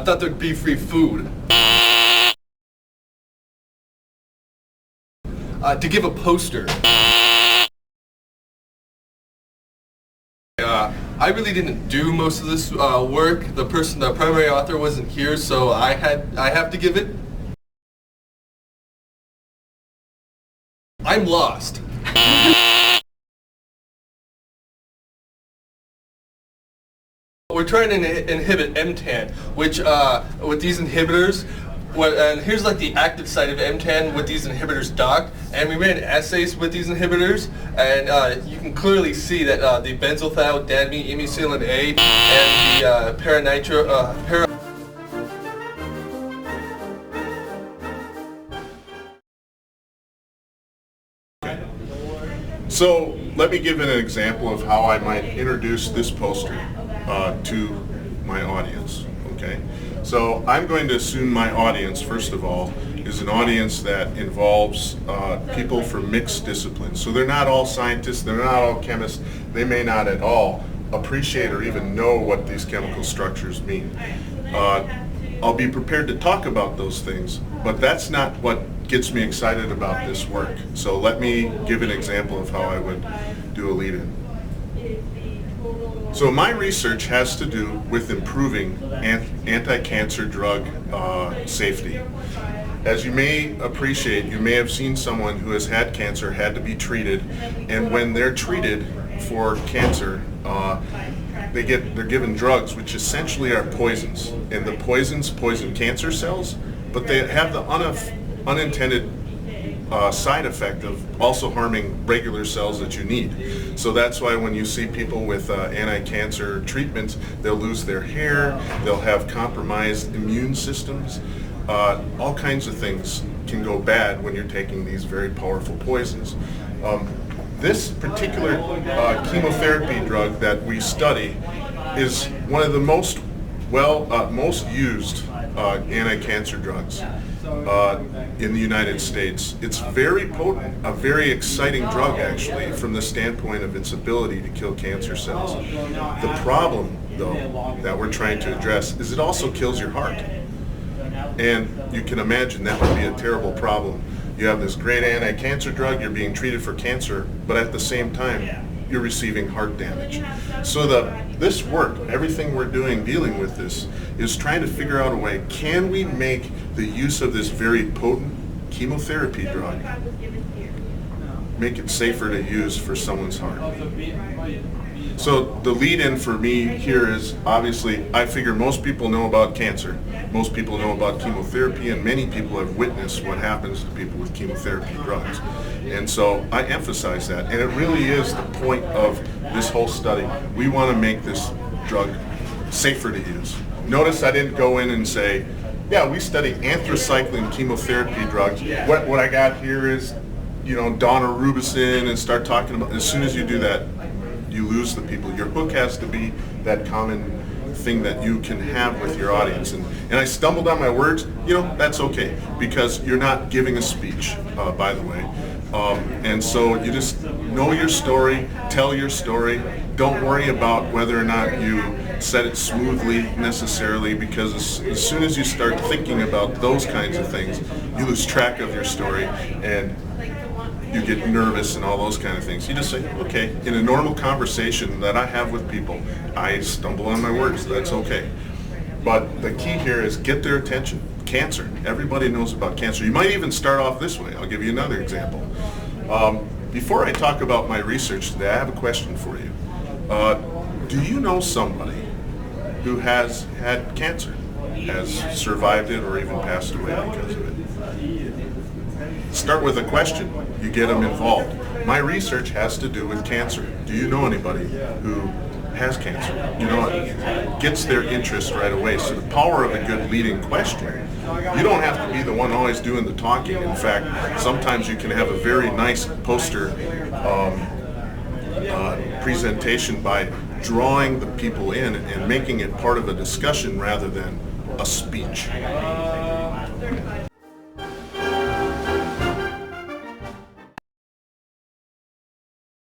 I thought there'd be free food. To give a poster. I really didn't do most of this work. The primary author wasn't here, so I have to give it. I'm lost. We're trying to inhibit MTAN, which with these inhibitors, and here's like the active site of MTAN with these inhibitors docked, and we ran assays with these inhibitors, and you can clearly see that the benzothiazidine immucillin A and the So let me give an example of how I might introduce this poster to my audience. Okay, so I'm going to assume my audience, first of all, is an audience that involves people from mixed disciplines. So they're not all scientists, they're not all chemists, they may not at all appreciate or even know what these chemical structures mean. I'll be prepared to talk about those things, but that's not what gets me excited about this work. So let me give an example of how I would do a lead-in. So my research has to do with improving anti-cancer drug safety. As you may appreciate, you may have seen someone who has had cancer, had to be treated, and when they're treated for cancer, they're given drugs which essentially are poisons, and the poisons poison cancer cells, but they have the unintended side effect of also harming regular cells that you need. So that's why when you see people with anti-cancer treatments, they'll lose their hair, they'll have compromised immune systems. All kinds of things can go bad when you're taking these very powerful poisons. This particular chemotherapy drug that we study is one of the most used anti-cancer drugs in the United States. It's very potent, a very exciting drug actually from the standpoint of its ability to kill cancer cells. The problem though that we're trying to address is it also kills your heart. And you can imagine that would be a terrible problem. You have this great anti-cancer drug, you're being treated for cancer, but at the same time, you're receiving heart damage. So this work, everything we're doing dealing with this, is trying to figure out a way, can we make the use of this very potent chemotherapy drug, make it safer to use for someone's heart? So the lead-in for me here is, obviously, I figure most people know about cancer, most people know about chemotherapy, and many people have witnessed what happens to people with chemotherapy drugs. And so I emphasize that, and it really is the point of this whole study. We want to make this drug safer to use. Notice I didn't go in and say, yeah, we study anthracycline chemotherapy drugs. What I got here is, daunorubicin, and start talking about, as soon as you do that, you lose the people. Your hook has to be that common thing that you can have with your audience. And I stumbled on my words, that's okay, because you're not giving a speech, by the way. And so you just know your story, tell your story. Don't worry about whether or not you said it smoothly necessarily, because as soon as you start thinking about those kinds of things, you lose track of your story and you get nervous and all those kind of things. You just say, okay, in a normal conversation that I have with people, I stumble on my words, that's okay. But the key here is get their attention. Cancer, everybody knows about cancer. You might even start off this way. I'll give you another example. Before I talk about my research today, I have a question for you. Do you know somebody who has had cancer, has survived it, or even passed away because of it? Start with a question. You get them involved. My research has to do with cancer. Do you know anybody who has cancer? It gets their interest right away. So the power of a good leading question. You don't have to be the one always doing the talking. In fact, sometimes you can have a very nice poster presentation by drawing the people in and making it part of a discussion rather than a speech.